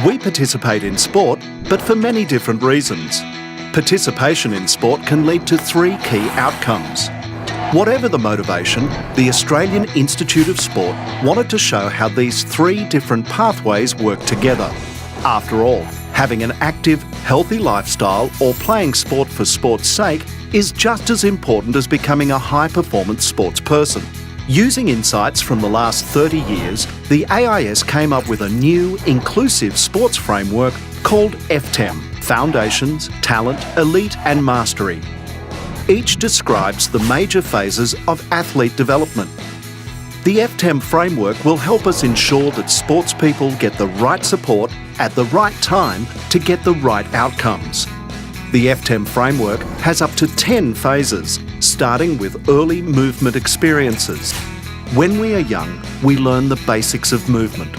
We participate in sport, but for many different reasons. Participation in sport can lead to three key outcomes. Whatever the motivation, the Australian Institute of Sport wanted to show how these three different pathways work together. After all, having an active, healthy lifestyle or playing sport for sport's sake is just as important as becoming a high-performance sports person. Using insights from the last 30 years, the AIS came up with a new, inclusive sports framework called FTEM, Foundations, Talent, Elite and Mastery. Each describes the major phases of athlete development. The FTEM framework will help us ensure that sports people get the right support at the right time to get the right outcomes. The FTEM framework has up to 10 phases, starting with early movement experiences. When we are young, we learn the basics of movement.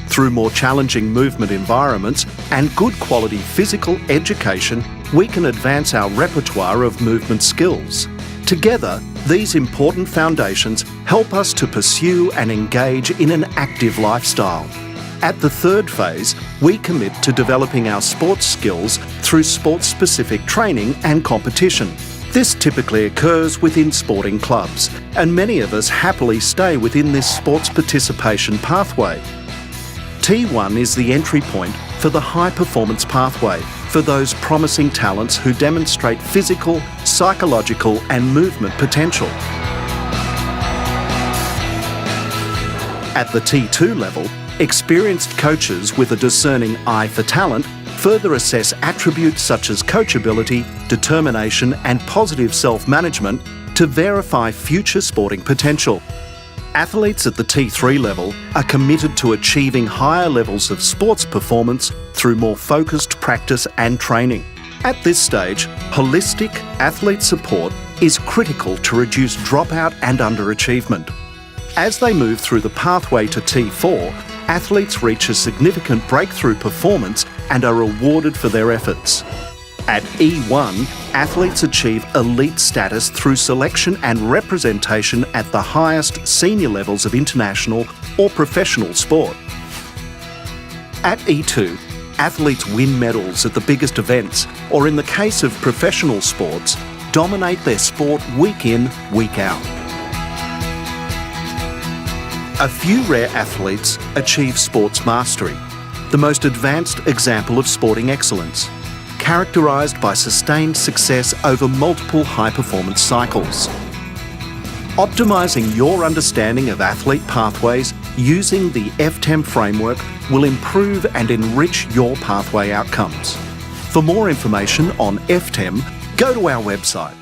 Through more challenging movement environments and good quality physical education, we can advance our repertoire of movement skills. Together, these important foundations help us to pursue and engage in an active lifestyle. At the third phase, we commit to developing our sports skills through sports-specific training and competition. This typically occurs within sporting clubs, and many of us happily stay within this sports participation pathway. T1 is the entry point for the high-performance pathway for those promising talents who demonstrate physical, psychological and movement potential. At the T2 level, experienced coaches with a discerning eye for talent further assess attributes such as coachability, determination and positive self-management to verify future sporting potential. Athletes at the T3 level are committed to achieving higher levels of sports performance through more focused practice and training. At this stage, holistic athlete support is critical to reduce dropout and underachievement. As they move through the pathway to T4, athletes reach a significant breakthrough performance and are rewarded for their efforts. At E1, athletes achieve elite status through selection and representation at the highest senior levels of international or professional sport. At E2, athletes win medals at the biggest events, or in the case of professional sports, dominate their sport week in, week out. A few rare athletes achieve sports mastery, the most advanced example of sporting excellence, characterised by sustained success over multiple high-performance cycles. Optimising your understanding of athlete pathways using the FTEM framework will improve and enrich your pathway outcomes. For more information on FTEM, go to our website